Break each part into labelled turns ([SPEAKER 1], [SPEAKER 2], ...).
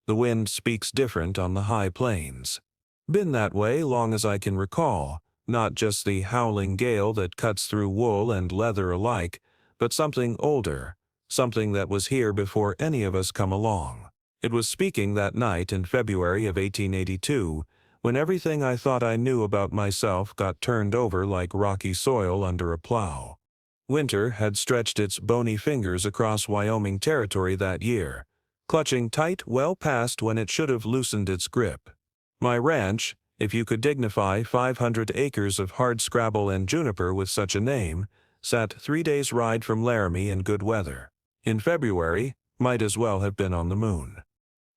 [SPEAKER 1] The wind speaks different on the high plains. Been that way long as I can recall, not just the howling gale that cuts through wool and leather alike, but something older, something that was here before any of us come along. It was speaking that night in February of 1882, when everything I thought I knew about myself got turned over like rocky soil under a plow. Winter had stretched its bony fingers across Wyoming territory that year, clutching tight well past when it should have loosened its grip. My ranch, if you could dignify 500 acres of hardscrabble and juniper with such a name, sat 3 days' ride from Laramie in good weather. In February, might as well have been on the moon.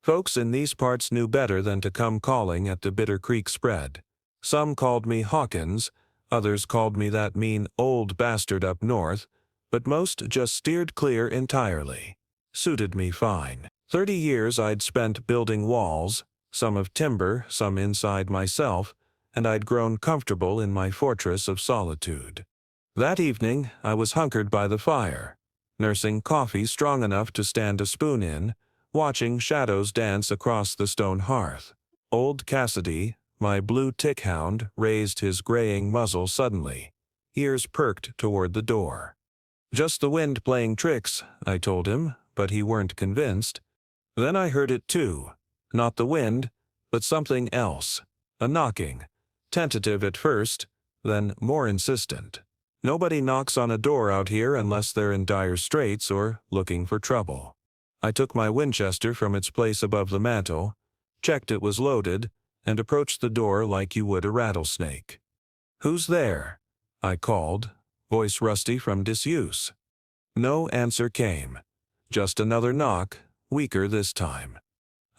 [SPEAKER 1] Folks in these parts knew better than to come calling at the Bitter Creek spread. Some called me Hawkins, others called me that mean old bastard up north, but most just steered clear entirely. Suited me fine. 30 years I'd spent building walls, some of timber, some inside myself, and I'd grown comfortable in my fortress of solitude. That evening, I was hunkered by the fire, nursing coffee strong enough to stand a spoon in, watching shadows dance across the stone hearth. Old Cassidy, my blue tick hound, raised his graying muzzle suddenly, ears perked toward the door. "Just the wind playing tricks," I told him, but he weren't convinced. Then I heard it too. Not the wind, but something else. A knocking. Tentative at first, then more insistent. Nobody knocks on a door out here unless they're in dire straits or looking for trouble. I took my Winchester from its place above the mantel, checked it was loaded, and approached the door like you would a rattlesnake. "Who's there?" I called, voice rusty from disuse. No answer came. Just another knock, weaker this time.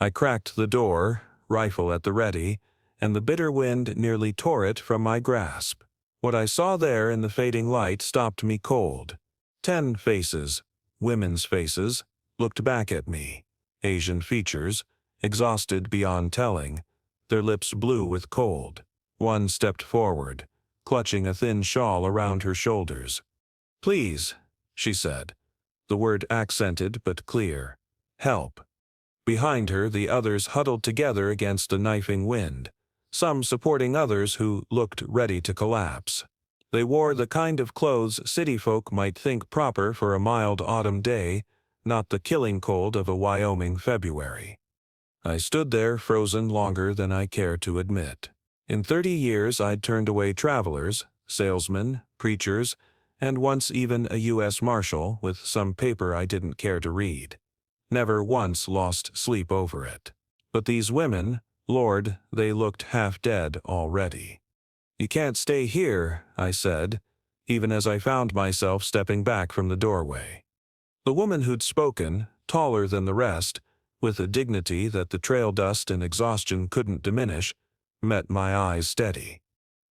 [SPEAKER 1] I cracked the door, rifle at the ready, and the bitter wind nearly tore it from my grasp. What I saw there in the fading light stopped me cold. 10 faces, women's faces, looked back at me. Asian features, exhausted beyond telling, their lips blue with cold. One stepped forward, clutching a thin shawl around her shoulders. "Please," she said, the word accented but clear. "Help." Behind her, the others huddled together against a knifing wind, some supporting others who looked ready to collapse. They wore the kind of clothes city folk might think proper for a mild autumn day, not the killing cold of a Wyoming February. I stood there frozen longer than I care to admit. In 30 years I'd turned away travelers, salesmen, preachers, and once even a U.S. Marshal with some paper I didn't care to read. Never once lost sleep over it. But these women, Lord, they looked half dead already. "You can't stay here," I said, even as I found myself stepping back from the doorway. The woman who'd spoken, taller than the rest, with a dignity that the trail dust and exhaustion couldn't diminish, met my eyes steady.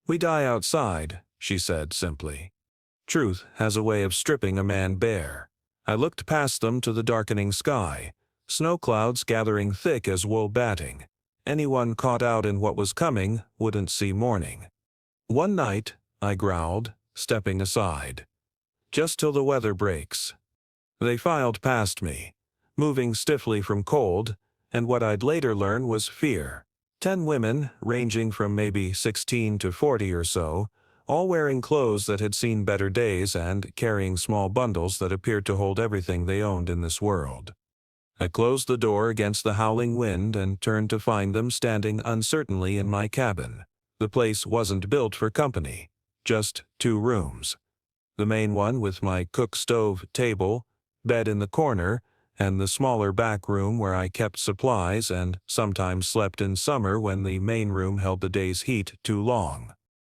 [SPEAKER 1] "We die outside," she said simply. Truth has a way of stripping a man bare. I looked past them to the darkening sky, snow clouds gathering thick as wool batting. Anyone caught out in what was coming wouldn't see morning. "One night," I growled, stepping aside. "Just till the weather breaks." They filed past me, moving stiffly from cold, and what I'd later learn was fear. 10 women, ranging from maybe 16 to 40 or so, all wearing clothes that had seen better days and carrying small bundles that appeared to hold everything they owned in this world. I closed the door against the howling wind and turned to find them standing uncertainly in my cabin. The place wasn't built for company, just 2 rooms. The main one with my cook stove, table, bed in the corner, and the smaller back room where I kept supplies and sometimes slept in summer when the main room held the day's heat too long.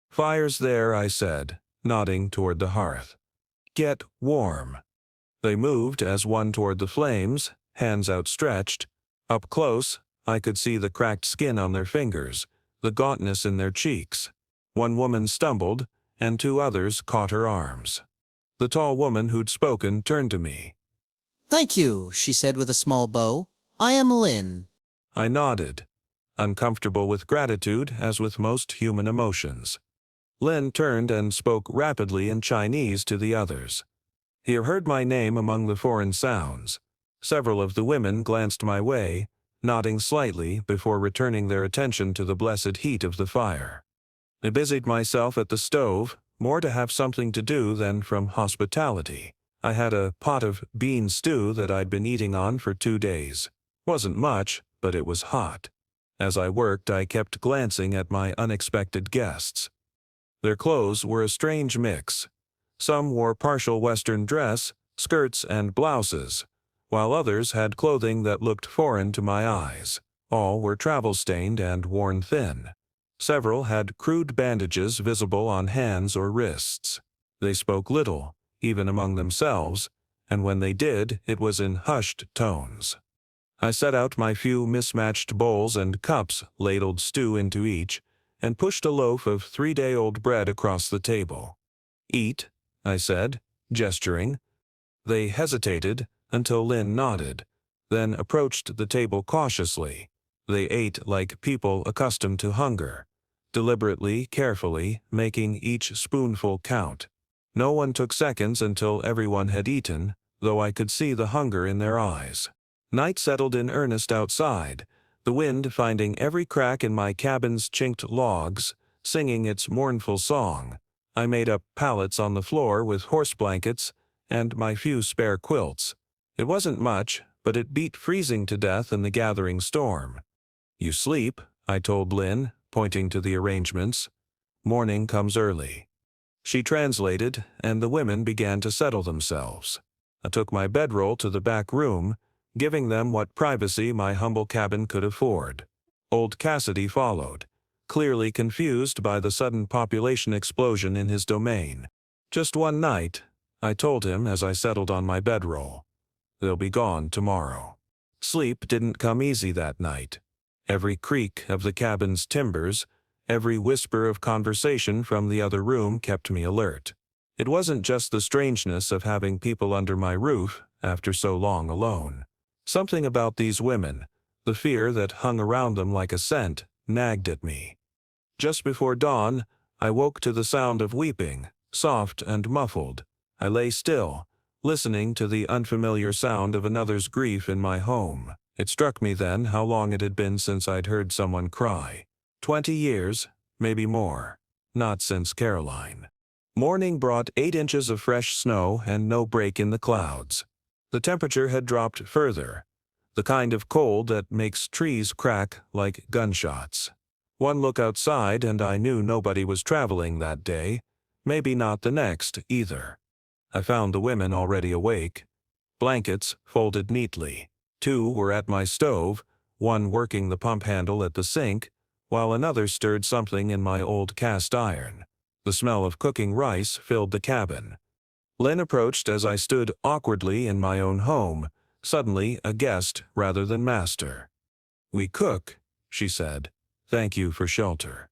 [SPEAKER 1] "Fire's there," I said, nodding toward the hearth. "Get warm." They moved as one toward the flames, hands outstretched. Up close, I could see the cracked skin on their fingers, the gauntness in their cheeks. One woman stumbled, and 2 others caught her arms. The tall woman who'd spoken turned to me.
[SPEAKER 2] "Thank you," she said with a small bow. "I am Lynn."
[SPEAKER 1] I nodded, uncomfortable with gratitude as with most human emotions. Lin turned and spoke rapidly in Chinese to the others. He heard my name among the foreign sounds. Several of the women glanced my way, nodding slightly before returning their attention to the blessed heat of the fire. I busied myself at the stove, more to have something to do than from hospitality. I had a pot of bean stew that I'd been eating on for 2 days. Wasn't much, but it was hot. As I worked, I kept glancing at my unexpected guests. Their clothes were a strange mix. Some wore partial Western dress, skirts and blouses, while others had clothing that looked foreign to my eyes. All were travel-stained and worn thin. Several had crude bandages visible on hands or wrists. They spoke little, even among themselves, and when they did, it was in hushed tones. I set out my few mismatched bowls and cups, ladled stew into each, and pushed a loaf of 3-day-old bread across the table. "Eat," I said, gesturing. They hesitated until Lynn nodded, then approached the table cautiously. They ate like people accustomed to hunger, deliberately, carefully, making each spoonful count. No one took seconds until everyone had eaten, though I could see the hunger in their eyes. Night settled in earnest outside, the wind finding every crack in my cabin's chinked logs, singing its mournful song. I made up pallets on the floor with horse blankets and my few spare quilts. It wasn't much, but it beat freezing to death in the gathering storm. "You sleep," I told Lynn, pointing to the arrangements. "Morning comes early." She translated, and the women began to settle themselves. I took my bedroll to the back room, giving them what privacy my humble cabin could afford. Old Cassidy followed, clearly confused by the sudden population explosion in his domain. "Just one night," I told him as I settled on my bedroll. "They'll be gone tomorrow." Sleep didn't come easy that night. Every creak of the cabin's timbers, every whisper of conversation from the other room kept me alert. It wasn't just the strangeness of having people under my roof after so long alone. Something about these women, the fear that hung around them like a scent, nagged at me. Just before dawn, I woke to the sound of weeping, soft and muffled. I lay still, listening to the unfamiliar sound of another's grief in my home. It struck me then how long it had been since I'd heard someone cry. 20 years, maybe more. Not since Caroline. Morning brought 8 inches of fresh snow and no break in the clouds. The temperature had dropped further, the kind of cold that makes trees crack like gunshots. One look outside and I knew nobody was traveling that day, maybe not the next either. I found the women already awake. Blankets folded neatly. 2 were at my stove, one working the pump handle at the sink, while another stirred something in my old cast iron. The smell of cooking rice filled the cabin. Lynn approached as I stood awkwardly in my own home, suddenly a guest rather than master. "We cook," she said. "Thank you for shelter."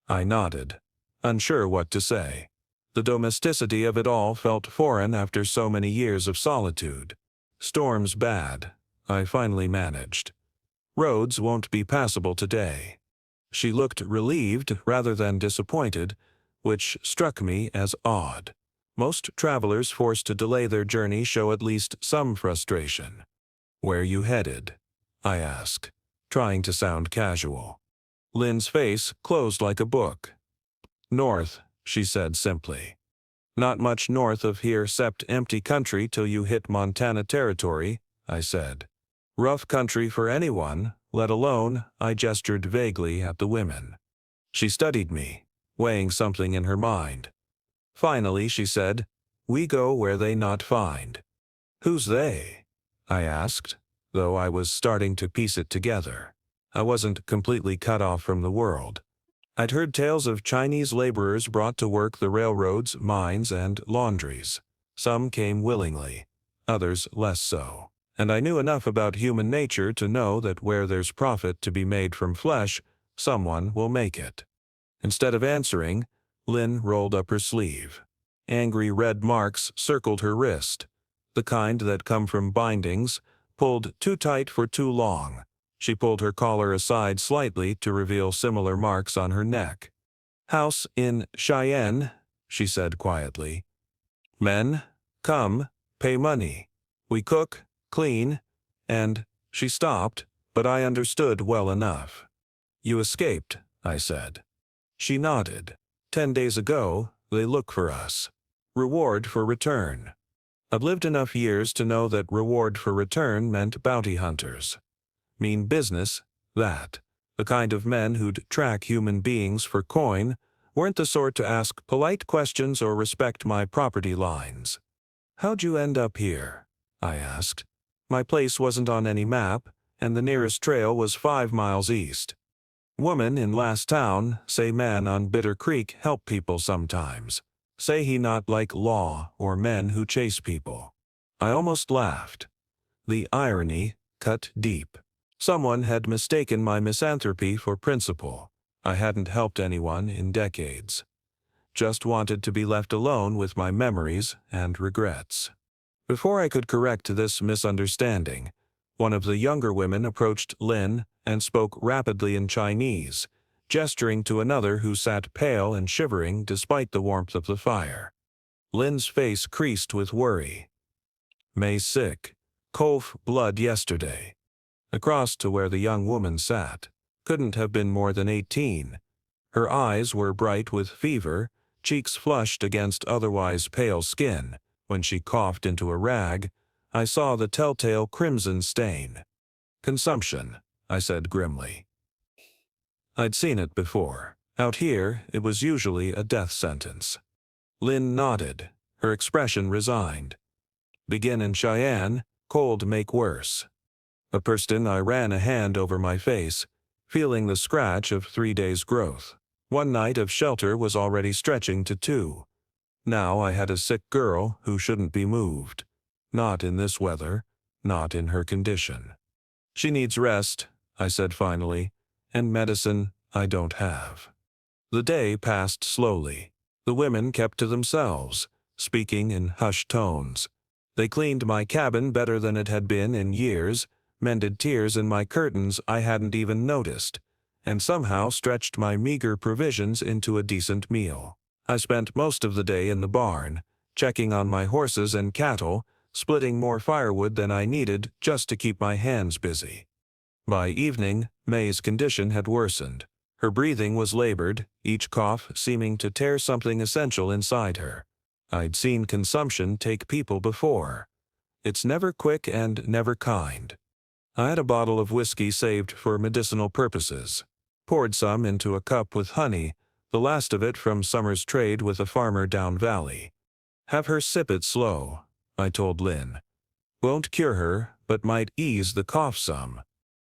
[SPEAKER 1] I nodded, unsure what to say. The domesticity of it all felt foreign after so many years of solitude. "Storm's bad," I finally managed. "Roads won't be passable today." She looked relieved rather than disappointed, which struck me as odd. Most travelers forced to delay their journey show at least some frustration. "Where you headed?" I asked, trying to sound casual. Lynn's face closed like a book. "North," she said simply. "Not much north of here except empty country till you hit Montana territory," I said. "Rough country for anyone, let alone," I gestured vaguely at the women. She studied me, weighing something in her mind. Finally, she said, "We go where they not find." "Who's they?" I asked, though I was starting to piece it together. I wasn't completely cut off from the world. I'd heard tales of Chinese laborers brought to work the railroads, mines, and laundries. Some came willingly, others less so. And I knew enough about human nature to know that where there's profit to be made from flesh, someone will make it. Instead of answering, Lynn rolled up her sleeve. Angry red marks circled her wrist, the kind that come from bindings, pulled too tight for too long. She pulled her collar aside slightly to reveal similar marks on her neck. "House in Cheyenne," she said quietly. "Men, come, pay money. We cook, clean, and—" She stopped, but I understood well enough. You escaped, I said. She nodded. 10 days ago, they look for us. Reward for return. I've lived enough years to know that reward for return meant bounty hunters. Mean business, that. The kind of men who'd track human beings for coin weren't the sort to ask polite questions or respect my property lines. How'd you end up here? I asked. My place wasn't on any map, and the nearest trail was 5 miles east. Woman in last town say man on Bitter Creek help people sometimes. Say he not like law or men who chase people. I almost laughed. The irony cut deep. Someone had mistaken my misanthropy for principle. I hadn't helped anyone in decades. Just wanted to be left alone with my memories and regrets. Before I could correct this misunderstanding, one of the younger women approached Lin and spoke rapidly in Chinese, gesturing to another who sat pale and shivering despite the warmth of the fire. Lin's face creased with worry. May sick. Cough blood yesterday. Across to where the young woman sat. Couldn't have been more than 18. Her eyes were bright with fever, cheeks flushed against otherwise pale skin. When she coughed into a rag, I saw the telltale crimson stain. Consumption, I said grimly. I'd seen it before. Out here, it was usually a death sentence. Lin nodded, her expression resigned. Begin in Cheyenne, cold make worse. A person I ran a hand over my face, feeling the scratch of 3 days' growth. 1 night of shelter was already stretching to 2. Now I had a sick girl who shouldn't be moved. Not in this weather, not in her condition. She needs rest, I said finally, and medicine I don't have. The day passed slowly. The women kept to themselves, speaking in hushed tones. They cleaned my cabin better than it had been in years, mended tears in my curtains I hadn't even noticed, and somehow stretched my meager provisions into a decent meal. I spent most of the day in the barn, checking on my horses and cattle, splitting more firewood than I needed just to keep my hands busy. By evening, May's condition had worsened. Her breathing was labored, each cough seeming to tear something essential inside her. I'd seen consumption take people before. It's never quick and never kind. I had a bottle of whiskey saved for medicinal purposes. Poured some into a cup with honey, the last of it from summer's trade with a farmer down valley. Have her sip it slow, I told Lin. Won't cure her, but might ease the cough some.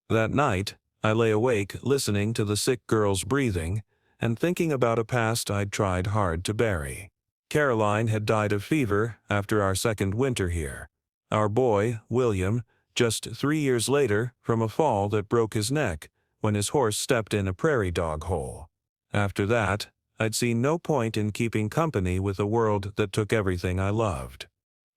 [SPEAKER 1] That night, I lay awake listening to the sick girl's breathing and thinking about a past I'd tried hard to bury. Caroline had died of fever after our second winter here. Our boy, William, just 3 years later from a fall that broke his neck when his horse stepped in a prairie dog hole. After that, I'd seen no point in keeping company with a world that took everything I loved.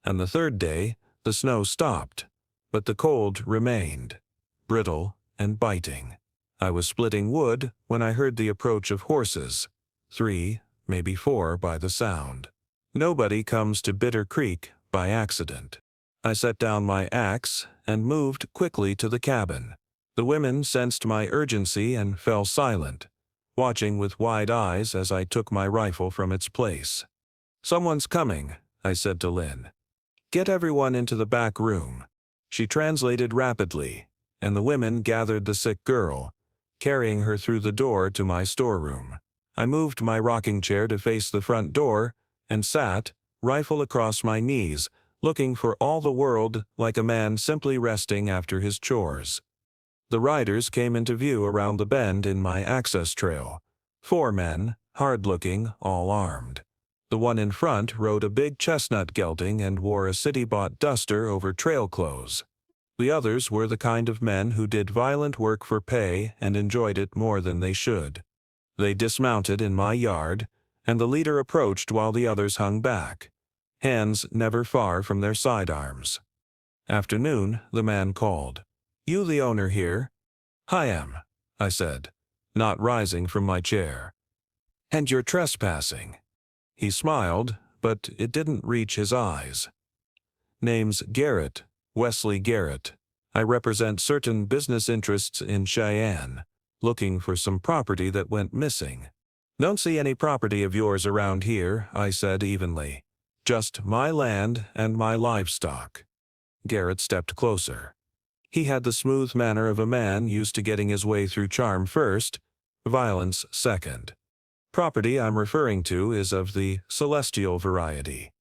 [SPEAKER 1] And the third day, the snow stopped, but the cold remained, brittle and biting. I was splitting wood when I heard the approach of horses, 3, maybe 4 by the sound. Nobody comes to Bitter Creek by accident. I set down my axe and moved quickly to the cabin. The women sensed my urgency and fell silent, watching with wide eyes as I took my rifle from its place. Someone's coming, I said to Lin. Get everyone into the back room. She translated rapidly, and the women gathered the sick girl, carrying her through the door to my storeroom. I moved my rocking chair to face the front door and sat, rifle across my knees, looking for all the world like a man simply resting after his chores. The riders came into view around the bend in my access trail. 4 men, hard-looking, all armed. The one in front rode a big chestnut gelding and wore a city-bought duster over trail clothes. The others were the kind of men who did violent work for pay and enjoyed it more than they should. They dismounted in my yard, and the leader approached while the others hung back, hands never far from their sidearms. Afternoon, the man called. You the owner here? I am, I said, not rising from my chair. And you're trespassing. He smiled, but it didn't reach his eyes. Name's Garrett, Wesley Garrett. I represent certain business interests in Cheyenne, looking for some property that went missing. Don't see any property of yours around here, I said evenly. Just my land and my livestock. Garrett stepped closer. He had the smooth manner of a man used to getting his way through charm first, violence second. Property I'm referring to is of the celestial variety,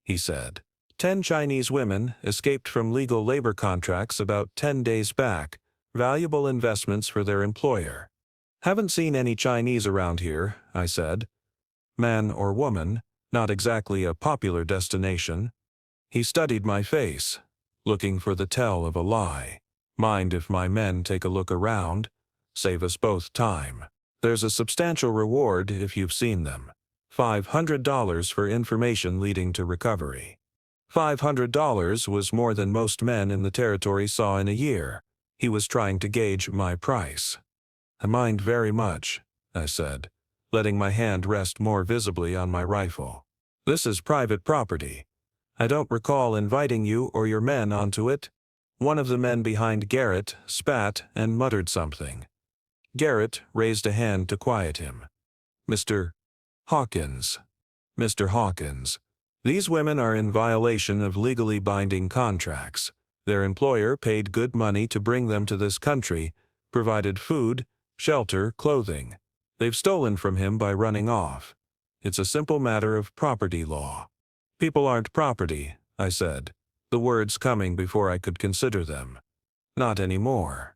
[SPEAKER 1] he said. 10 Chinese women escaped from legal labor contracts about 10 days back, valuable investments for their employer. Haven't seen any Chinese around here, I said. Man or woman, not exactly a popular destination. He studied my face, looking for the tell of a lie. Mind if my men take a look around? Save us both time. There's a substantial reward if you've seen them. $500 for information leading to recovery. $500 was more than most men in the territory saw in a year. He was trying to gauge my price. I mind very much, I said, letting my hand rest more visibly on my rifle. This is private property. I don't recall inviting you or your men onto it. One of the men behind Garrett spat and muttered something. Garrett raised a hand to quiet him. Mr. Hawkins. Mr. Hawkins. These women are in violation of legally binding contracts. Their employer paid good money to bring them to this country, provided food, shelter, clothing. They've stolen from him by running off. It's a simple matter of property law. People aren't property, I said, the words coming before I could consider them. Not anymore.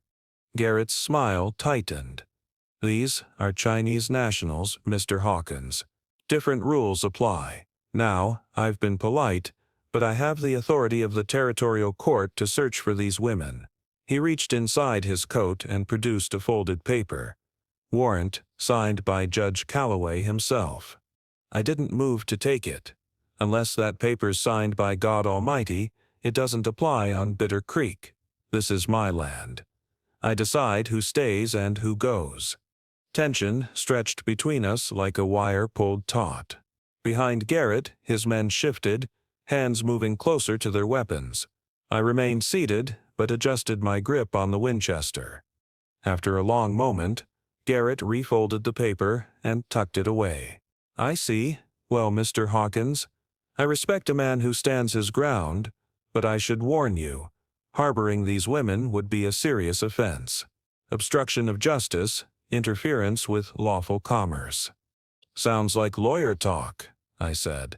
[SPEAKER 1] Garrett's smile tightened. These are Chinese nationals, Mr. Hawkins. Different rules apply. Now, I've been polite, but I have the authority of the territorial court to search for these women. He reached inside his coat and produced a folded paper. Warrant, signed by Judge Calloway himself. I didn't move to take it. Unless that paper's signed by God Almighty, it doesn't apply on Bitter Creek. This is my land. I decide who stays and who goes. Tension stretched between us like a wire pulled taut. Behind Garrett, his men shifted, hands moving closer to their weapons. I remained seated, but adjusted my grip on the Winchester. After a long moment, Garrett refolded the paper and tucked it away. I see. Well, Mr. Hawkins, I respect a man who stands his ground, but I should warn you, harboring these women would be a serious offense. Obstruction of justice, interference with lawful commerce. Sounds like lawyer talk, I said.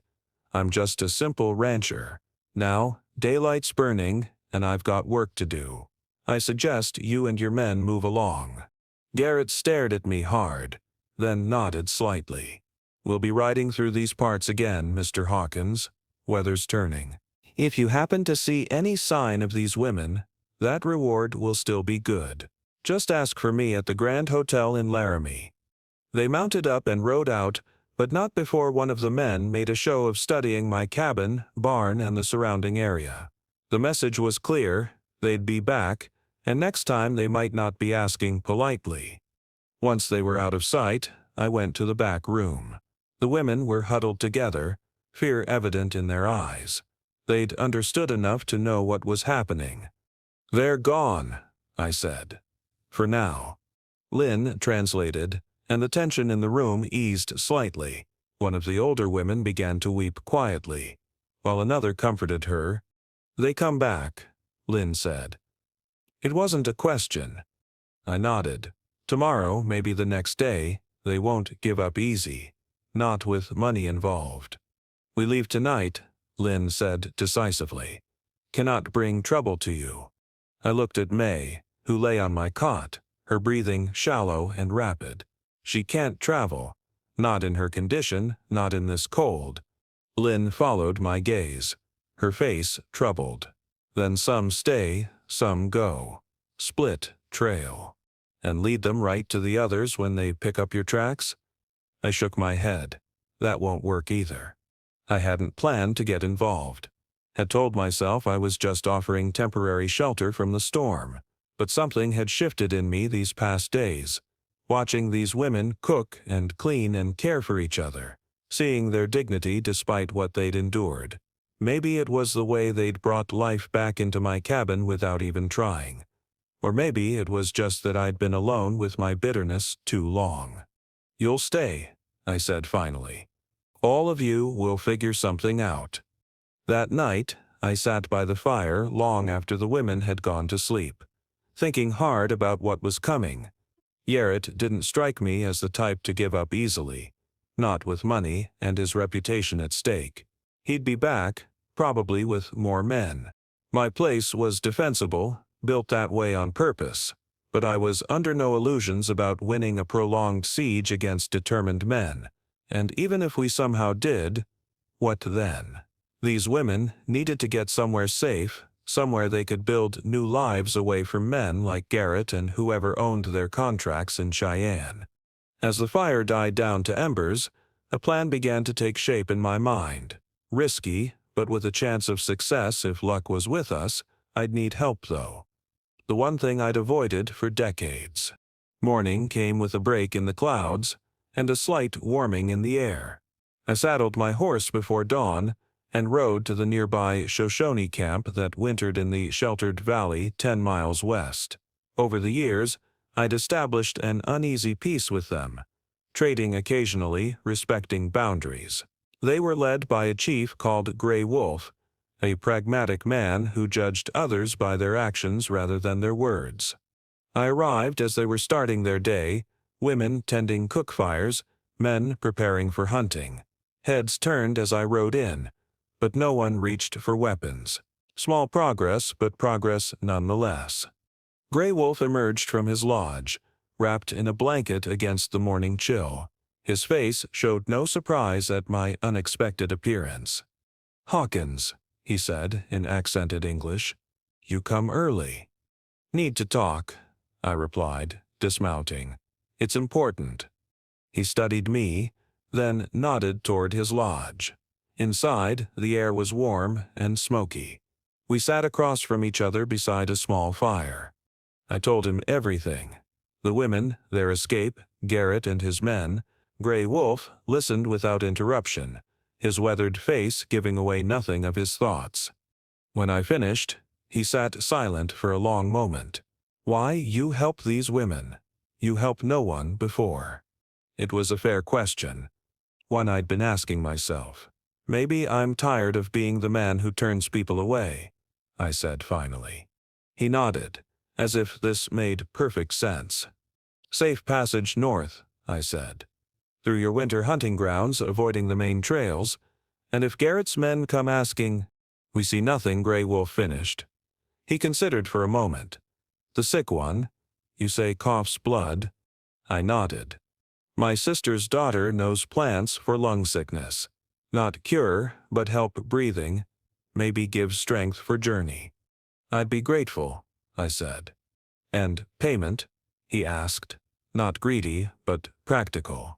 [SPEAKER 1] I'm just a simple rancher. Now, daylight's burning, and I've got work to do. I suggest you and your men move along. Garrett stared at me hard, then nodded slightly. We'll be riding through these parts again, Mr. Hawkins. Weather's turning. If you happen to see any sign of these women, that reward will still be good. Just ask for me at the Grand Hotel in Laramie. They mounted up and rode out, but not before one of the men made a show of studying my cabin, barn, and the surrounding area. The message was clear, they'd be back, and next time they might not be asking politely. Once they were out of sight, I went to the back room. The women were huddled together, fear evident in their eyes. They'd understood enough to know what was happening. They're gone, I said. For now. Lynn translated, and the tension in the room eased slightly. One of the older women began to weep quietly, while another comforted her. They come back, Lynn said. It wasn't a question. I nodded. Tomorrow, maybe the next day, they won't give up easy. Not with money involved. We leave tonight, Lynn said decisively. Cannot bring trouble to you. I looked at May, who lay on my cot, her breathing shallow and rapid. She can't travel. Not in her condition, not in this cold. Lynn followed my gaze, her face troubled. Then some stay, some go. Split trail. And lead them right to the others when they pick up your tracks? I shook my head. That won't work either. I hadn't planned to get involved. Had told myself I was just offering temporary shelter from the storm. But something had shifted in me these past days. Watching these women cook and clean and care for each other. Seeing their dignity despite what they'd endured. Maybe it was the way they'd brought life back into my cabin without even trying. Or maybe it was just that I'd been alone with my bitterness too long. "You'll stay," I said finally. "All of you will figure something out." That night, I sat by the fire long after the women had gone to sleep, thinking hard about what was coming. Garrett didn't strike me as the type to give up easily, not with money and his reputation at stake. He'd be back, probably with more men. My place was defensible, built that way on purpose, but I was under no illusions about winning a prolonged siege against determined men. And even if we somehow did, what then? These women needed to get somewhere safe, somewhere they could build new lives away from men like Garrett and whoever owned their contracts in Cheyenne. As the fire died down to embers, a plan began to take shape in my mind. Risky, but with a chance of success if luck was with us. I'd need help, though. The one thing I'd avoided for decades. Morning came with a break in the clouds and a slight warming in the air. I saddled my horse before dawn and rode to the nearby Shoshone camp that wintered in the sheltered valley 10 miles west. Over the years, I'd established an uneasy peace with them, trading occasionally, respecting boundaries. They were led by a chief called Gray Wolf, a pragmatic man who judged others by their actions rather than their words. I arrived as they were starting their day, women tending cook fires, men preparing for hunting. Heads turned as I rode in, but no one reached for weapons. Small progress, but progress nonetheless. Gray Wolf emerged from his lodge, wrapped in a blanket against the morning chill. His face showed no surprise at my unexpected appearance. "Hawkins," he said in accented English, "you come early." "Need to talk," I replied, dismounting. "It's important." He studied me, then nodded toward his lodge. Inside, the air was warm and smoky. We sat across from each other beside a small fire. I told him everything. The women, their escape, Garrett and his men. Gray Wolf listened without interruption, his weathered face giving away nothing of his thoughts. When I finished, he sat silent for a long moment. "Why you help these women? You helped no one before." It was a fair question, one I'd been asking myself. "Maybe I'm tired of being the man who turns people away," I said finally. He nodded, as if this made perfect sense. "Safe passage north," I said. "Through your winter hunting grounds, avoiding the main trails. And if Garrett's men come asking—" "We see nothing," Gray Wolf finished. He considered for a moment. "The sick one, you say coughs blood?" I nodded. "My sister's daughter knows plants for lung sickness. Not cure, but help breathing, maybe give strength for journey." "I'd be grateful," I said. "And payment?" he asked. Not greedy, but practical.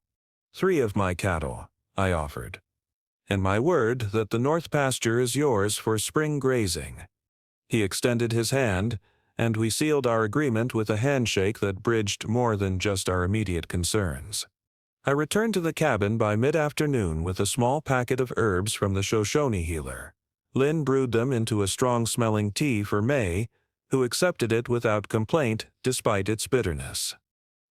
[SPEAKER 1] 3 of my cattle, I offered. "And my word that the north pasture is yours for spring grazing." He extended his hand, and we sealed our agreement with a handshake that bridged more than just our immediate concerns. I returned to the cabin by mid-afternoon with a small packet of herbs from the Shoshone healer. Lynn brewed them into a strong-smelling tea for May, who accepted it without complaint despite its bitterness.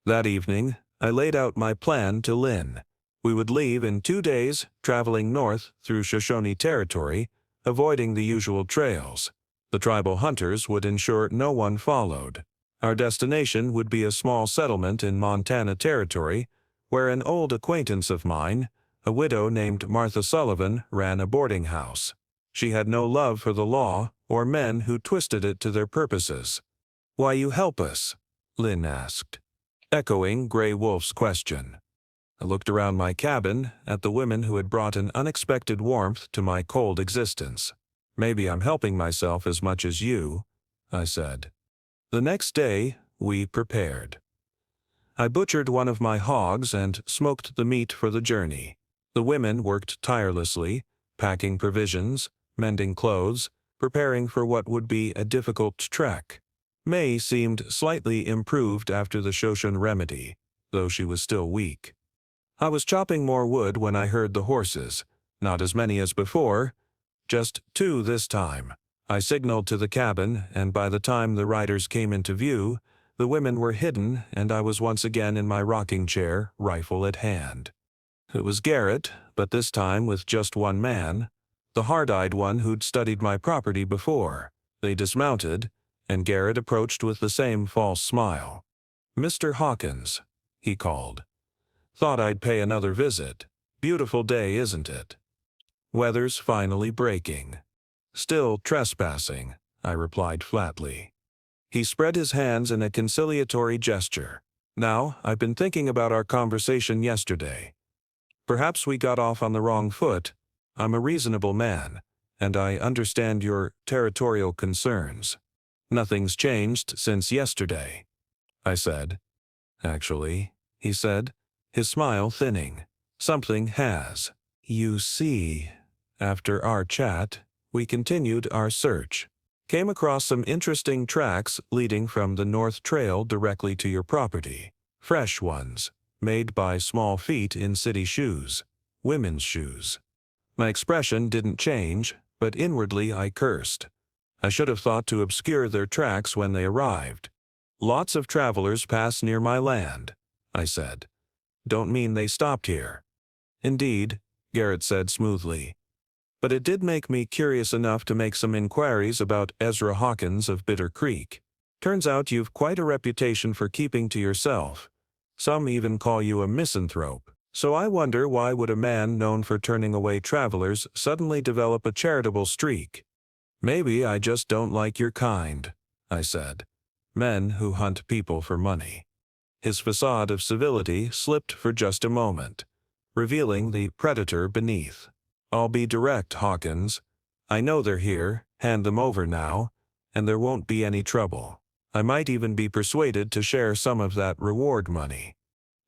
[SPEAKER 1] That evening, I laid out my plan to Lynn. We would leave in 2 days, traveling north through Shoshone territory, avoiding the usual trails. The tribal hunters would ensure no one followed. Our destination would be a small settlement in Montana territory, where an old acquaintance of mine, a widow named Martha Sullivan, ran a boarding house. She had no love for the law or men who twisted it to their purposes. "Why you help us?" Lynn asked, echoing Gray Wolf's question. I looked around my cabin at the women who had brought an unexpected warmth to my cold existence. "Maybe I'm helping myself as much as you," I said. The next day, we prepared. I butchered one of my hogs and smoked the meat for the journey. The women worked tirelessly, packing provisions, mending clothes, preparing for what would be a difficult trek. May seemed slightly improved after the Shoshone remedy, though she was still weak. I was chopping more wood when I heard the horses, not as many as before, Just 2 this time. I signaled to the cabin, and by the time the riders came into view, the women were hidden and I was once again in my rocking chair, rifle at hand. It was Garrett, but this time with just one man, the hard-eyed one who'd studied my property before. They dismounted, and Garrett approached with the same false smile. "Mr. Hawkins," he called. "Thought I'd pay another visit. Beautiful day, isn't it?" "Weather's finally breaking." "Still trespassing," I replied flatly. He spread his hands in a conciliatory gesture. "Now, I've been thinking about our conversation yesterday. Perhaps we got off on the wrong foot. I'm a reasonable man, and I understand your territorial concerns. Nothing's changed since yesterday," I said. "Actually," he said, his smile thinning, "something has. You see, after our chat, we continued our search. Came across some interesting tracks leading from the North Trail directly to your property. Fresh ones, made by small feet in city shoes, women's shoes." My expression didn't change, but inwardly I cursed. I should have thought to obscure their tracks when they arrived. "Lots of travelers pass near my land," I said. "Don't mean they stopped here." "Indeed," Garrett said smoothly. "But it did make me curious enough to make some inquiries about Ezra Hawkins of Bitter Creek. Turns out you've quite a reputation for keeping to yourself. Some even call you a misanthrope. So I wonder, why would a man known for turning away travelers suddenly develop a charitable streak?" "Maybe I just don't like your kind," I said. "Men who hunt people for money." His facade of civility slipped for just a moment, revealing the predator beneath. "I'll be direct, Hawkins. I know they're here, hand them over now, and there won't be any trouble. I might even be persuaded to share some of that reward money."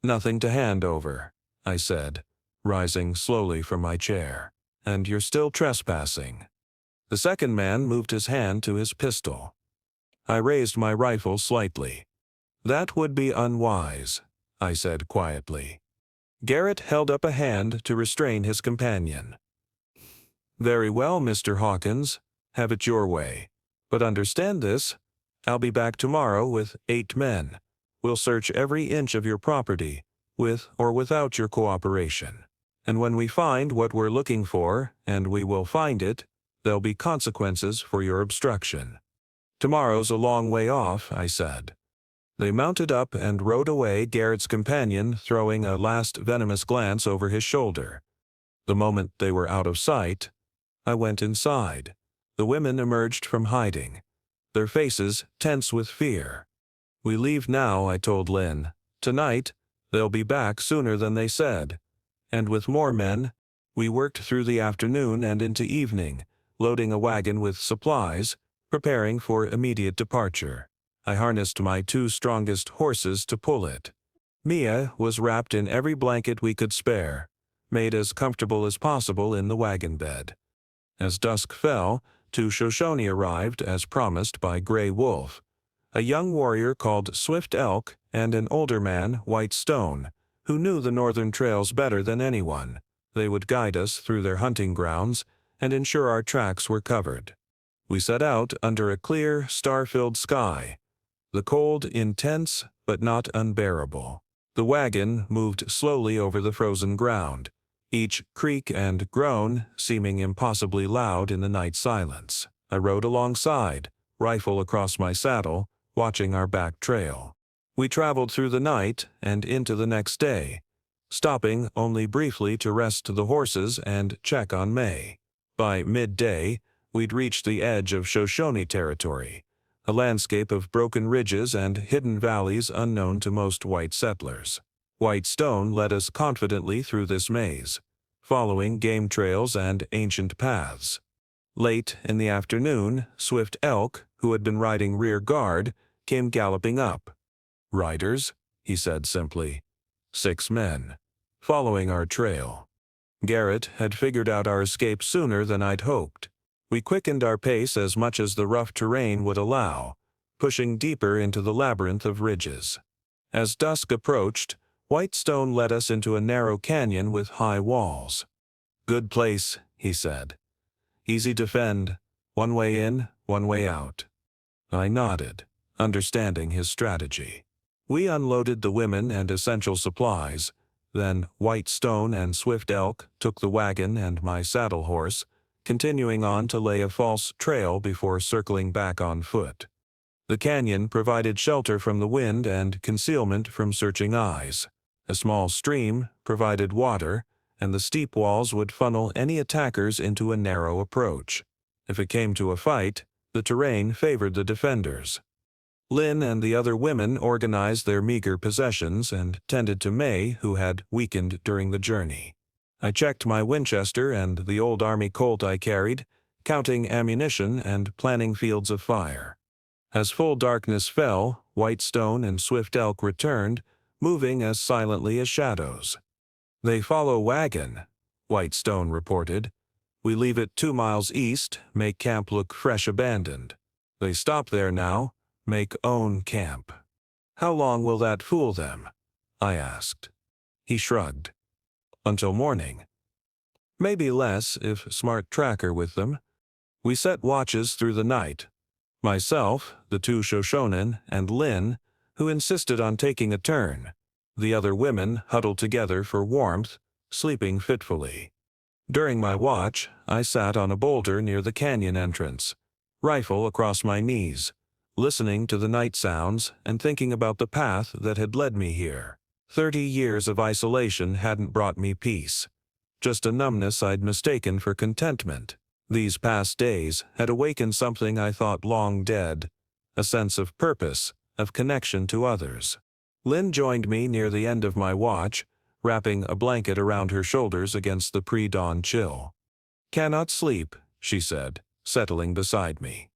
[SPEAKER 1] "Nothing to hand over," I said, rising slowly from my chair. "And you're still trespassing." The second man moved his hand to his pistol. I raised my rifle slightly. "That would be unwise," I said quietly. Garrett held up a hand to restrain his companion. "Very well, Mr. Hawkins. Have it your way. But understand this. I'll be back tomorrow with 8 men. We'll search every inch of your property, with or without your cooperation. And when we find what we're looking for, and we will find it, there'll be consequences for your obstruction." "Tomorrow's a long way off," I said. They mounted up and rode away, Garrett's companion throwing a last venomous glance over his shoulder. The moment they were out of sight, I went inside. The women emerged from hiding, their faces tense with fear. "We leave now," I told Lynn. "Tonight, they'll be back sooner than they said." And with more men, we worked through the afternoon and into evening, loading a wagon with supplies, preparing for immediate departure. I harnessed my 2 strongest horses to pull it. Mia was wrapped in every blanket we could spare, made as comfortable as possible in the wagon bed. As dusk fell, 2 Shoshone arrived, as promised by Gray Wolf, a young warrior called Swift Elk and an older man, White Stone, who knew the northern trails better than anyone. They would guide us through their hunting grounds and ensure our tracks were covered. We set out under a clear, star-filled sky, the cold intense but not unbearable. The wagon moved slowly over the frozen ground, each creak and groan seeming impossibly loud in the night silence. I rode alongside, rifle across my saddle, watching our back trail. We traveled through the night and into the next day, stopping only briefly to rest the horses and check on May. By midday, we'd reached the edge of Shoshone territory, a landscape of broken ridges and hidden valleys unknown to most white settlers. White Stone led us confidently through this maze, following game trails and ancient paths. Late in the afternoon, Swift Elk, who had been riding rear guard, came galloping up. "Riders," he said simply. 6 men, following our trail. Garrett had figured out our escape sooner than I'd hoped. We quickened our pace as much as the rough terrain would allow, pushing deeper into the labyrinth of ridges. As dusk approached, White Stone led us into a narrow canyon with high walls. "Good place," he said. Easy to fend. One way in, one way out. I nodded, understanding his strategy. We unloaded the women and essential supplies. Then White Stone and Swift Elk took the wagon and my saddle horse, continuing on to lay a false trail before circling back on foot. The canyon provided shelter from the wind and concealment from searching eyes. A small stream provided water, and the steep walls would funnel any attackers into a narrow approach. If it came to a fight, the terrain favored the defenders. Lynn and the other women organized their meager possessions and tended to May, who had weakened during the journey. I checked my Winchester and the old army Colt I carried, counting ammunition and planning fields of fire. As full darkness fell, White Stone and Swift Elk returned, moving as silently as shadows. "They follow wagon," White Stone reported. "We leave it 2 miles east, make camp look fresh abandoned. They stop there now, make own camp." "How long will that fool them?" I asked. He shrugged. "Until morning. Maybe less if smart tracker with them." We set watches through the night. Myself, the 2 Shoshonen, and Lynn, who insisted on taking a turn. The other women huddled together for warmth, sleeping fitfully. During my watch, I sat on a boulder near the canyon entrance, rifle across my knees, listening to the night sounds and thinking about the path that had led me here. 30 years of isolation hadn't brought me peace, just a numbness I'd mistaken for contentment. These past days had awakened something I thought long dead, a sense of purpose, of connection to others. Lynn joined me near the end of my watch, wrapping a blanket around her shoulders against the pre-dawn chill. "Cannot sleep," she said, settling beside me.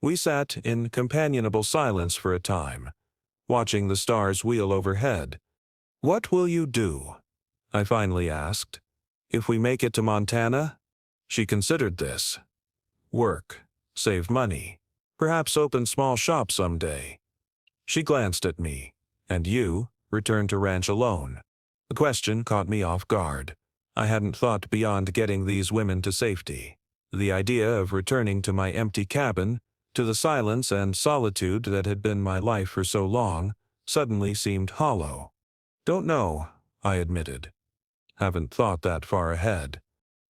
[SPEAKER 1] We sat in companionable silence for a time, watching the stars wheel overhead. "What will you do?" I finally asked. "If we make it to Montana?" She considered this. "Work, save money, perhaps open small shop someday." She glanced at me. "And you, return to ranch alone?" The question caught me off guard. I hadn't thought beyond getting these women to safety. The idea of returning to my empty cabin, to the silence and solitude that had been my life for so long, suddenly seemed hollow. "Don't know," I admitted. "Haven't thought that far ahead."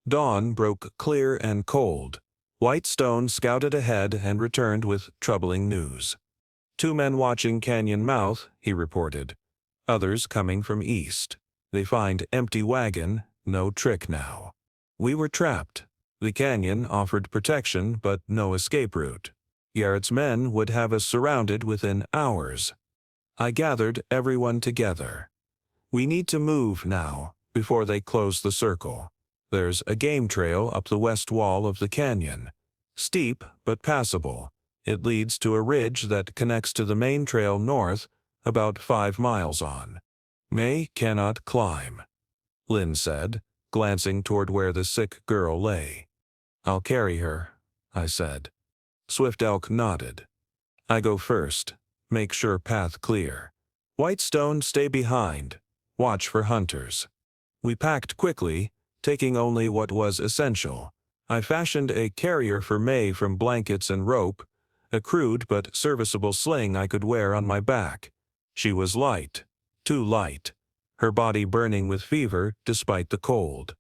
[SPEAKER 1] Dawn broke clear and cold. White Stone scouted ahead and returned with troubling news. 2 men watching canyon mouth, he reported. Others coming from east. They find empty wagon, no trick now. We were trapped. The canyon offered protection but no escape route. Garrett's men would have us surrounded within hours. I gathered everyone together. "We need to move now, before they close the circle. There's a game trail up the west wall of the canyon. Steep, but passable. It leads to a ridge that connects to the main trail north, about 5 miles on. May cannot climb," Lynn said, glancing toward where the sick girl lay. "I'll carry her," I said. Swift Elk nodded. "I go first. Make sure path clear. White Stone stay behind. Watch for hunters." We packed quickly, taking only what was essential. I fashioned a carrier for May from blankets and rope, a crude but serviceable sling I could wear on my back. She was light, too light, her body burning with fever despite the cold.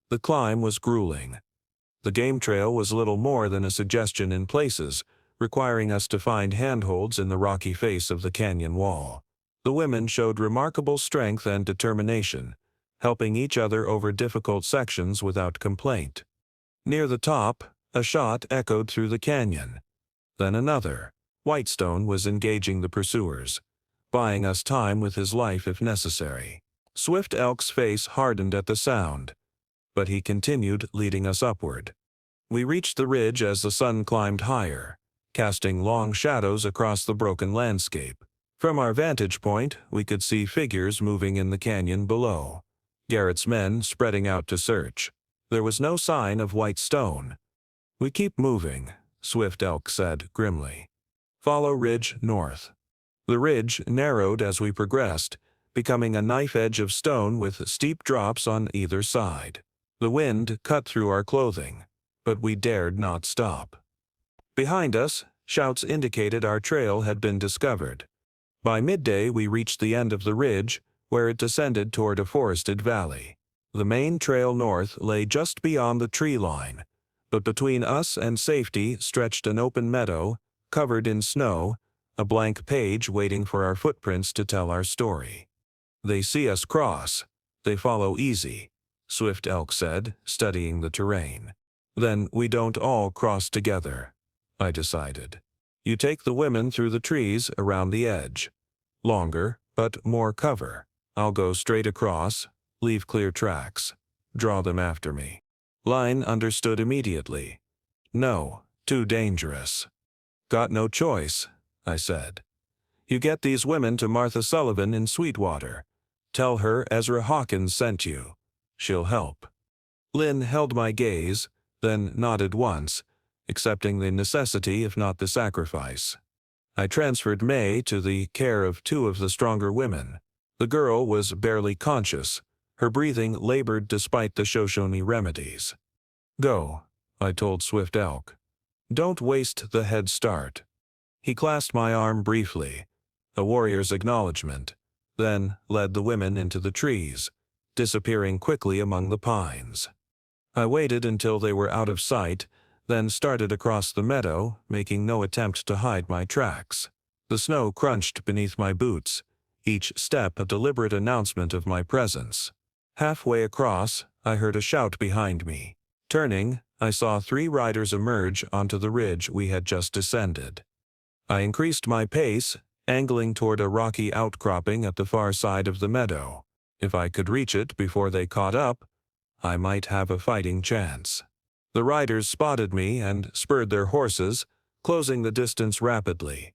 [SPEAKER 1] The climb was grueling. The game trail was little more than a suggestion in places, requiring us to find handholds in the rocky face of the canyon wall. The women showed remarkable strength and determination, helping each other over difficult sections without complaint. Near the top, a shot echoed through the canyon. Then another. White Stone was engaging the pursuers, buying us time with his life if necessary. Swift Elk's face hardened at the sound, but he continued leading us upward. We reached the ridge as the sun climbed higher, casting long shadows across the broken landscape. From our vantage point, we could see figures moving in the canyon below. Garrett's men spreading out to search. There was no sign of White Stone. "We keep moving," Swift Elk said grimly. "Follow ridge north." The ridge narrowed as we progressed, becoming a knife edge of stone with steep drops on either side. The wind cut through our clothing. but we dared not stop. Behind us, shouts indicated our trail had been discovered. By midday we reached the end of the ridge, where it descended toward a forested valley. The main trail north lay just beyond the tree line, but between us and safety stretched an open meadow, covered in snow, a blank page waiting for our footprints to tell our story. "They see us cross. They follow easy," Swift Elk said, studying the terrain. "Then we don't all cross together," I decided. "You take the women through the trees around the edge. Longer, but more cover. I'll go straight across, leave clear tracks. Draw them after me." Line understood immediately. "No, too dangerous." "Got no choice," I said. "You get these women to Martha Sullivan in Sweetwater. Tell her Ezra Hawkins sent you. She'll help." Lynn held my gaze, then nodded once, accepting the necessity if not the sacrifice. I transferred May to the care of two of the stronger women. The girl was barely conscious. Her breathing labored despite the Shoshone remedies. "Go," I told Swift Elk. "Don't waste the head start." He clasped my arm briefly, a warrior's acknowledgement, then led the women into the trees, disappearing quickly among the pines. I waited until they were out of sight, then started across the meadow, making no attempt to hide my tracks. The snow crunched beneath my boots, each step a deliberate announcement of my presence. Halfway across, I heard a shout behind me. Turning, I saw 3 riders emerge onto the ridge we had just descended. I increased my pace, angling toward a rocky outcropping at the far side of the meadow. If I could reach it before they caught up, I might have a fighting chance. The riders spotted me and spurred their horses, closing the distance rapidly.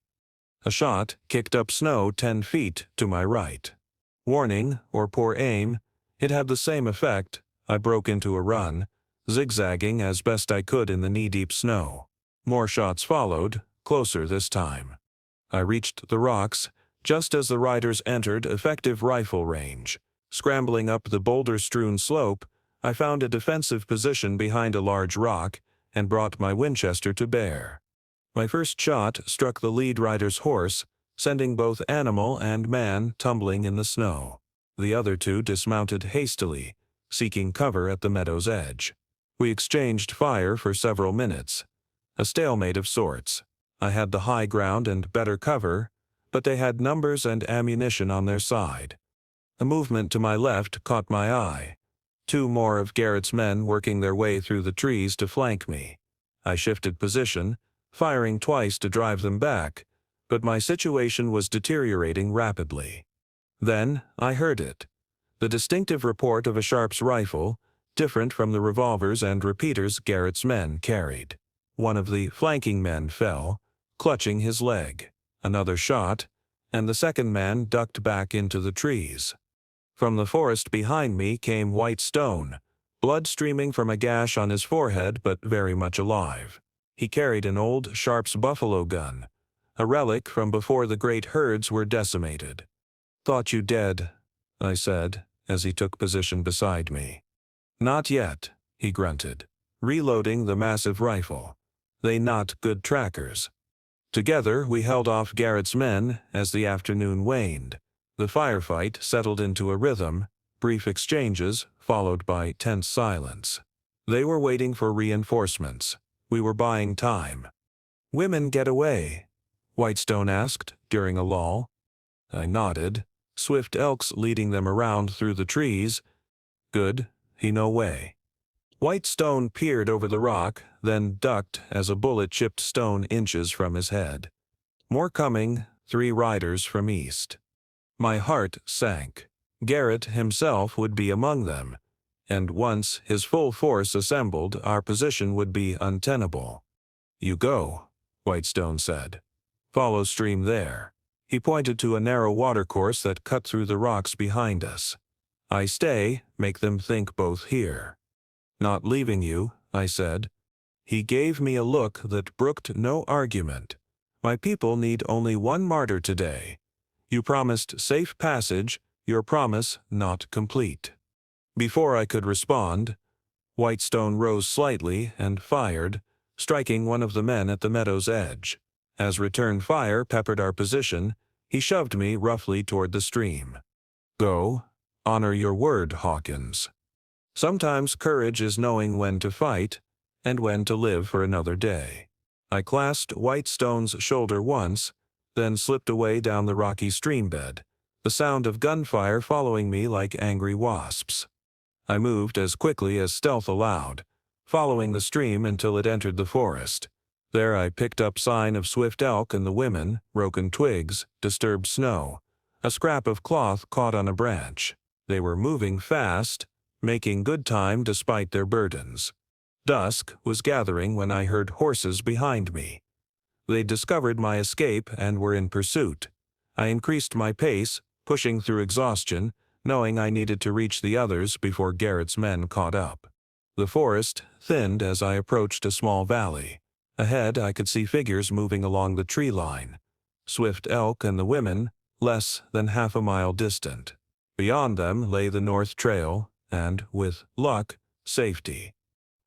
[SPEAKER 1] A shot kicked up snow 10 feet to my right. Warning, or poor aim, it had the same effect. I broke into a run, zigzagging as best I could in the knee-deep snow. More shots followed, closer this time. I reached the rocks just as the riders entered effective rifle range. Scrambling up the boulder-strewn slope, I found a defensive position behind a large rock and brought my Winchester to bear. My first shot struck the lead rider's horse, sending both animal and man tumbling in the snow. The other 2 dismounted hastily, seeking cover at the meadow's edge. We exchanged fire for several minutes, a stalemate of sorts. I had the high ground and better cover, but they had numbers and ammunition on their side. A movement to my left caught my eye. 2 more of Garrett's men working their way through the trees to flank me. I shifted position, firing twice to drive them back, but my situation was deteriorating rapidly. Then I heard it. The distinctive report of a Sharp's rifle, different from the revolvers and repeaters Garrett's men carried. One of the flanking men fell, clutching his leg. Another shot, and the second man ducked back into the trees. From the forest behind me came White Stone, blood streaming from a gash on his forehead but very much alive. He carried an old Sharp's buffalo gun, a relic from before the great herds were decimated. "Thought you dead," I said, as he took position beside me. "Not yet," he grunted, reloading the massive rifle. "They not good trackers." Together we held off Garrett's men as the afternoon waned. The firefight settled into a rhythm, brief exchanges followed by tense silence. They were waiting for reinforcements. We were buying time. "Women get away?" Whitestone asked during a lull. I nodded. Swift Elk's leading them around through the trees. "Good, he no way." Whitestone peered over the rock, then ducked as a bullet chipped stone inches from his head. More coming, 3 riders from east. My heart sank. Garrett himself would be among them, and once his full force assembled, our position would be untenable. "You go," Whitestone said. "Follow stream there." He pointed to a narrow watercourse that cut through the rocks behind us. "I stay, make them think both here." "Not leaving you," I said. He gave me a look that brooked no argument. "My people need only one martyr today. You promised safe passage, your promise not complete." Before I could respond, Whitestone rose slightly and fired, striking one of the men at the meadow's edge. As return fire peppered our position, he shoved me roughly toward the stream. Go, honor your word, Hawkins. Sometimes courage is knowing when to fight and when to live for another day. I clasped Whitestone's shoulder once, then slipped away down the rocky stream bed, the sound of gunfire following me like angry wasps. I moved as quickly as stealth allowed, following the stream until it entered the forest. There I picked up sign of swift elk and the women, broken twigs, disturbed snow, a scrap of cloth caught on a branch. They were moving fast, making good time despite their burdens. Dusk was gathering when I heard horses behind me. They discovered my escape and were in pursuit. I increased my pace, pushing through exhaustion, knowing I needed to reach the others before Garrett's men caught up. The forest thinned as I approached a small valley. Ahead, I could see figures moving along the tree line. Swift elk and the women, less than half a mile distant. Beyond them lay the North Trail and, with luck, safety.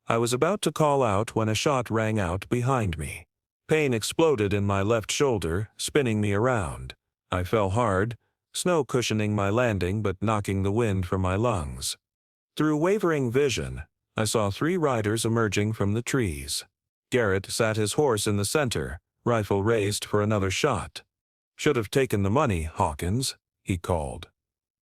[SPEAKER 1] I was about to call out when a shot rang out behind me. Pain exploded in my left shoulder, spinning me around. I fell hard, snow cushioning my landing but knocking the wind from my lungs. Through wavering vision, I saw 3 riders emerging from the trees. Garrett sat his horse in the center, rifle raised for another shot. "Should have taken the money, Hawkins," he called.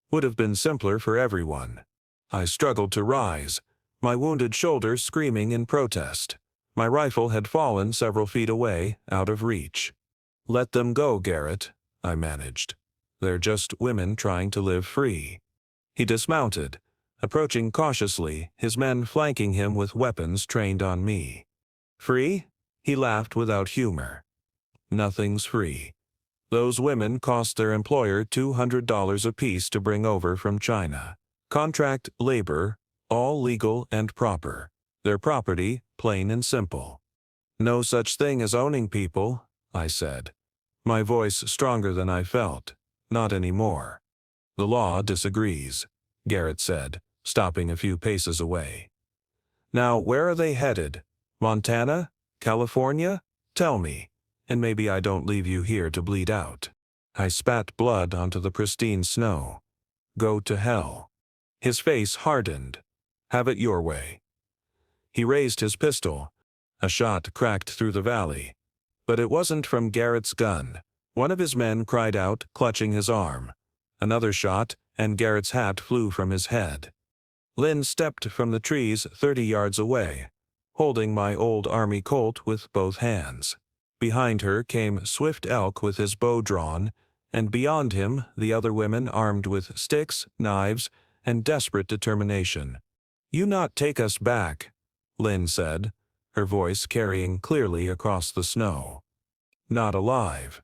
[SPEAKER 1] "Would have been simpler for everyone." I struggled to rise, my wounded shoulder screaming in protest. My rifle had fallen several feet away, out of reach. "Let them go, Garrett," I managed. "They're just women trying to live free." He dismounted, approaching cautiously, his men flanking him with weapons trained on me. "Free?" He laughed without humor. "Nothing's free. Those women cost their employer $200 apiece to bring over from China. Contract labor, all legal and proper. Their property, plain and simple." "No such thing as owning people," I said, my voice stronger than I felt. "Not anymore." "The law disagrees," Garrett said, stopping a few paces away. "Now, where are they headed? Montana? California? Tell me, and maybe I don't leave you here to bleed out." I spat blood onto the pristine snow. "Go to hell." His face hardened. "Have it your way." He raised his pistol. A shot cracked through the valley. But it wasn't from Garrett's gun. One of his men cried out, clutching his arm. Another shot, and Garrett's hat flew from his head. Lynn stepped from the trees 30 yards away, holding my old Army Colt with both hands. Behind her came Swift Elk with his bow drawn, and beyond him the other women armed with sticks, knives, and desperate determination. "You not take us back," Lynn said, her voice carrying clearly across the snow. "Not alive."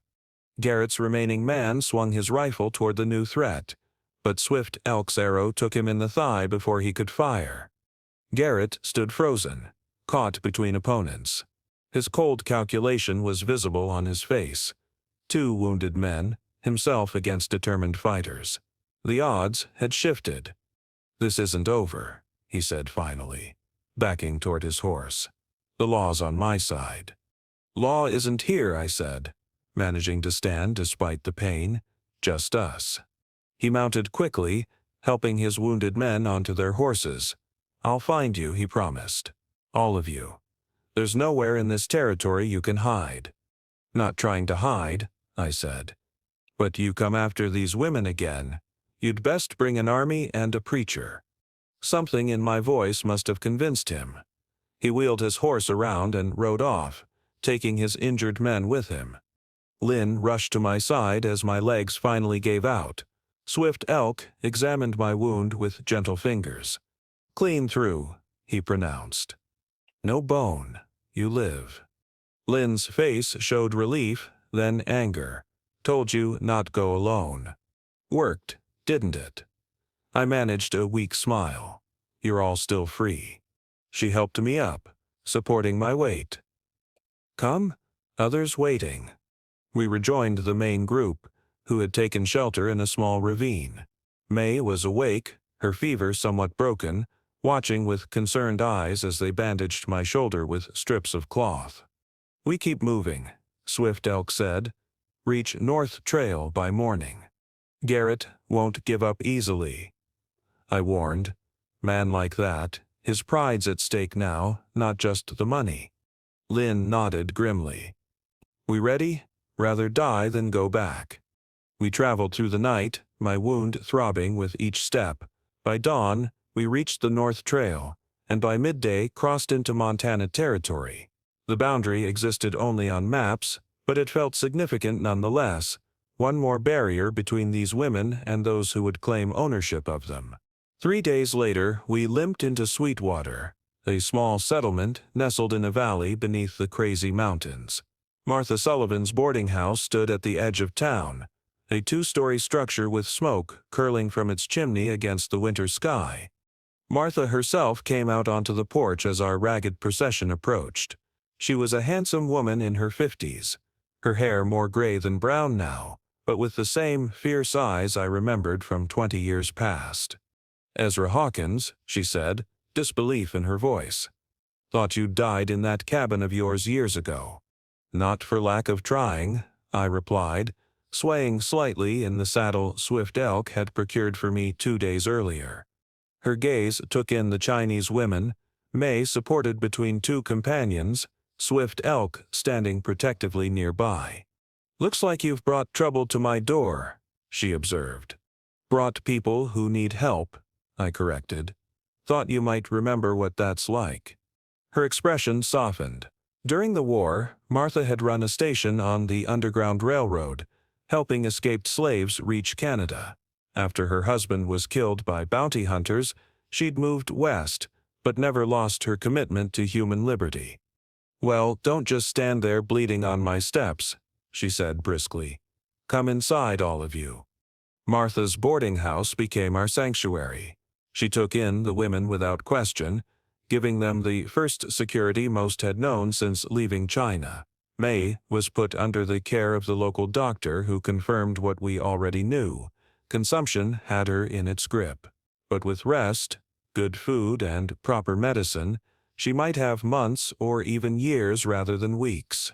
[SPEAKER 1] Garrett's remaining man swung his rifle toward the new threat, but Swift Elk's arrow took him in the thigh before he could fire. Garrett stood frozen, caught between opponents. His cold calculation was visible on his face. 2 wounded men, himself against determined fighters. The odds had shifted. "This isn't over," he said finally, backing toward his horse. "The law's on my side." "Law isn't here," I said, managing to stand despite the pain. "Just us." He mounted quickly, helping his wounded men onto their horses. "I'll find you," he promised. "All of you. There's nowhere in this territory you can hide." "Not trying to hide," I said. "But you come after these women again, you'd best bring an army and a preacher." Something in my voice must have convinced him. He wheeled his horse around and rode off, taking his injured men with him. Lynn rushed to my side as my legs finally gave out. Swift Elk examined my wound with gentle fingers. "Clean through," he pronounced. "No bone. You live." Lynn's face showed relief, then anger. "Told you not go alone." "Worked, didn't it?" I managed a weak smile. "You're all still free." She helped me up, supporting my weight. "Come?" Others waiting. We rejoined the main group, who had taken shelter in a small ravine. May was awake, her fever somewhat broken, watching with concerned eyes as they bandaged my shoulder with strips of cloth. "We keep moving," Swift Elk said. "Reach North Trail by morning. Garrett won't give up easily," I warned. "Man like that, his pride's at stake now, not just the money." Lynn nodded grimly. "We ready? Rather die than go back." We traveled through the night, my wound throbbing with each step. By dawn, we reached the North Trail, and by midday crossed into Montana territory. The boundary existed only on maps, but it felt significant nonetheless, one more barrier between these women and those who would claim ownership of them. 3 days later, we limped into Sweetwater, a small settlement nestled in a valley beneath the Crazy Mountains. Martha Sullivan's boarding house stood at the edge of town, a 2-story structure with smoke curling from its chimney against the winter sky. Martha herself came out onto the porch as our ragged procession approached. She was a handsome woman in her 50s, her hair more gray than brown now, but with the same fierce eyes I remembered from 20 years past. "Ezra Hawkins," she said, disbelief in her voice. "Thought you died in that cabin of yours years ago." "Not for lack of trying," I replied, swaying slightly in the saddle Swift Elk had procured for me 2 days earlier. Her gaze took in the Chinese women, May supported between 2 companions, Swift Elk standing protectively nearby. "Looks like you've brought trouble to my door," she observed. "Brought people who need help," I corrected. "Thought you might remember what that's like." Her expression softened. During the war, Martha had run a station on the Underground Railroad, helping escaped slaves reach Canada. After her husband was killed by bounty hunters, she'd moved west, but never lost her commitment to human liberty. "Well, don't just stand there bleeding on my steps," she said briskly. "Come inside, all of you." Martha's boarding house became our sanctuary. She took in the women without question, giving them the first security most had known since leaving China. May was put under the care of the local doctor who confirmed what we already knew. Consumption had her in its grip. But with rest, good food, and proper medicine, she might have months or even years rather than weeks.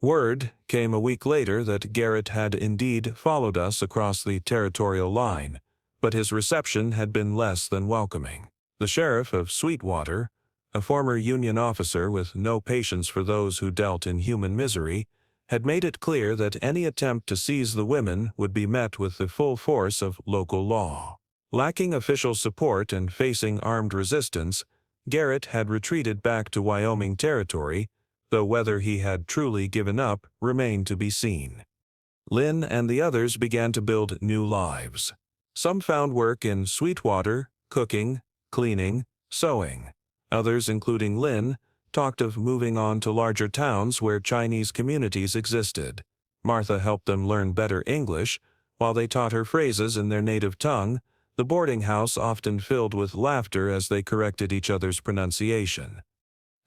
[SPEAKER 1] Word came a week later that Garrett had indeed followed us across the territorial line, but his reception had been less than welcoming. The sheriff of Sweetwater, a former Union officer with no patience for those who dealt in human misery, had made it clear that any attempt to seize the women would be met with the full force of local law. Lacking official support and facing armed resistance, Garrett had retreated back to Wyoming territory, though whether he had truly given up remained to be seen. Lynn and the others began to build new lives. Some found work in Sweetwater, cooking, cleaning, sewing. Others, including Lynn, talked of moving on to larger towns where Chinese communities existed. Martha helped them learn better English, while they taught her phrases in their native tongue, the boarding house often filled with laughter as they corrected each other's pronunciation.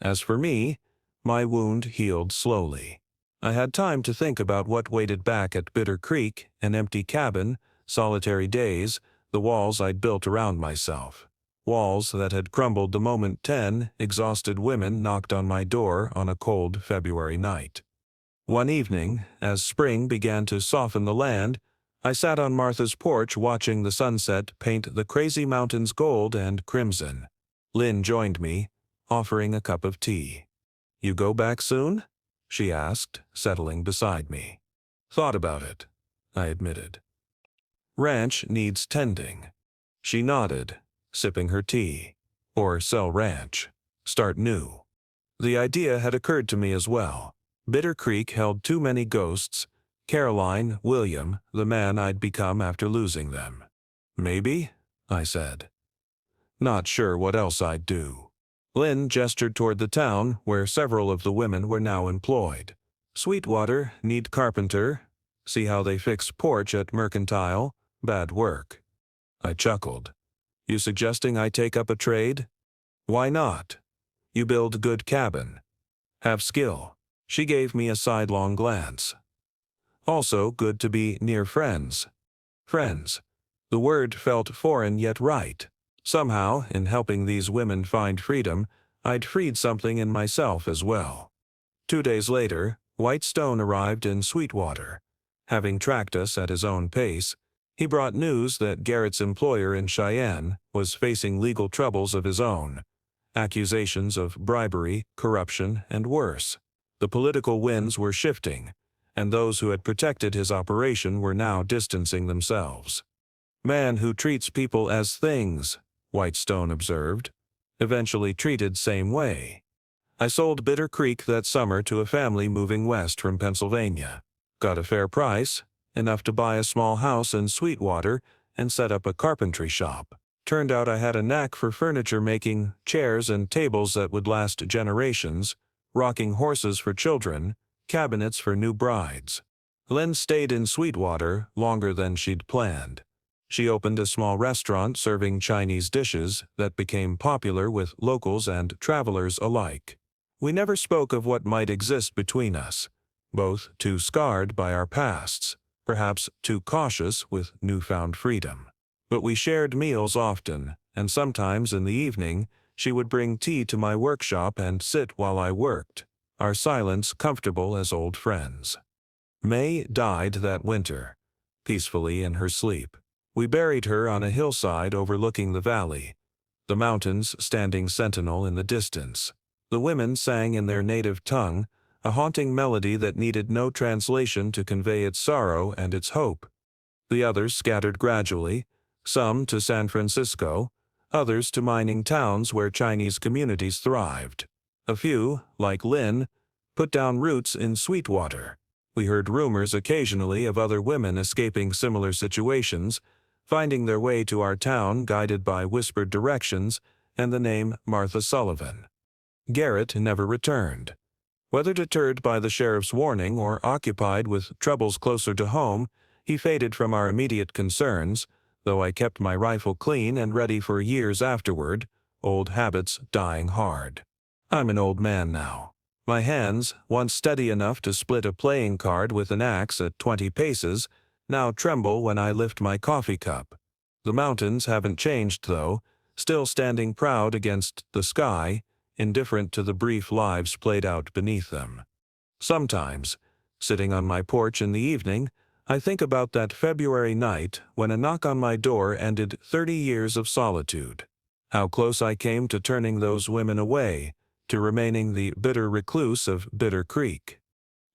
[SPEAKER 1] As for me, my wound healed slowly. I had time to think about what waited back at Bitter Creek, an empty cabin, solitary days, the walls I'd built around myself. Walls that had crumbled the moment 10 exhausted women knocked on my door on a cold February night. One evening, as spring began to soften the land, I sat on Martha's porch watching the sunset paint the Crazy Mountains gold and crimson. Lynn joined me, offering a cup of tea. "You go back soon?" she asked, settling beside me. "Thought about it," I admitted. "Ranch needs tending." She nodded, sipping her tea. "Or sell ranch. Start new." The idea had occurred to me as well. Bitter Creek held too many ghosts, Caroline, William, the man I'd become after losing them. "Maybe," I said. Not sure what else I'd do. Lynn gestured toward the town, where several of the women were now employed. "Sweetwater, need carpenter. See how they fix porch at Mercantile. Bad work." I chuckled. "You suggesting I take up a trade?" "Why not? You build good cabin. Have skill." She gave me a sidelong glance. "Also good to be near friends." Friends. The word felt foreign yet right. Somehow, in helping these women find freedom, I'd freed something in myself as well. 2 days later, White Stone arrived in Sweetwater. Having tracked us at his own pace, he brought news that Garrett's employer in Cheyenne was facing legal troubles of his own, accusations of bribery, corruption, and worse. The political winds were shifting, and those who had protected his operation were now distancing themselves. "Man who treats people as things," White Stone observed, "eventually treated same way." I sold Bitter Creek that summer to a family moving west from Pennsylvania. Got a fair price, enough to buy a small house in Sweetwater and set up a carpentry shop. Turned out I had a knack for furniture making, chairs and tables that would last generations, rocking horses for children, cabinets for new brides. Len stayed in Sweetwater longer than she'd planned. She opened a small restaurant serving Chinese dishes that became popular with locals and travelers alike. We never spoke of what might exist between us, both too scarred by our pasts, perhaps too cautious with newfound freedom. But we shared meals often, and sometimes in the evening she would bring tea to my workshop and sit while I worked, our silence comfortable as old friends. May died that winter, peacefully in her sleep. We buried her on a hillside overlooking the valley, the mountains standing sentinel in the distance. The women sang in their native tongue, a haunting melody that needed no translation to convey its sorrow and its hope. The others scattered gradually, some to San Francisco, others to mining towns where Chinese communities thrived. A few, like Lynn, put down roots in Sweetwater. We heard rumors occasionally of other women escaping similar situations, finding their way to our town guided by whispered directions and the name Martha Sullivan. Garrett never returned. Whether deterred by the sheriff's warning or occupied with troubles closer to home, he faded from our immediate concerns, though I kept my rifle clean and ready for years afterward, old habits dying hard. I'm an old man now. My hands, once steady enough to split a playing card with an axe at 20 paces, now tremble when I lift my coffee cup. The mountains haven't changed, though, still standing proud against the sky, indifferent to the brief lives played out beneath them. Sometimes, sitting on my porch in the evening, I think about that February night when a knock on my door ended 30 years of solitude. How close I came to turning those women away, to remaining the bitter recluse of Bitter Creek.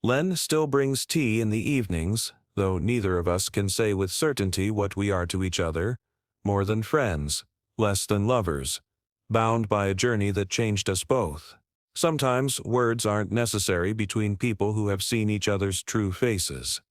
[SPEAKER 1] Len still brings tea in the evenings, though neither of us can say with certainty what we are to each other, more than friends, less than lovers, bound by a journey that changed us both. Sometimes words aren't necessary between people who have seen each other's true faces.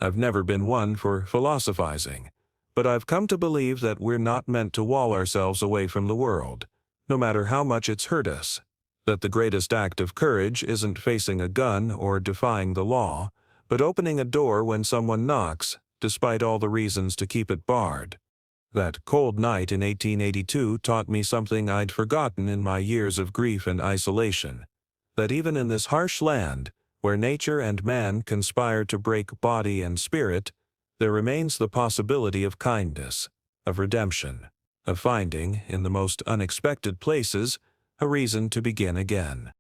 [SPEAKER 1] I've never been one for philosophizing, but I've come to believe that we're not meant to wall ourselves away from the world, no matter how much it's hurt us. That the greatest act of courage isn't facing a gun or defying the law, but opening a door when someone knocks, despite all the reasons to keep it barred. That cold night in 1882 taught me something I'd forgotten in my years of grief and isolation, that even in this harsh land, where nature and man conspire to break body and spirit, there remains the possibility of kindness, of redemption, of finding, in the most unexpected places, a reason to begin again.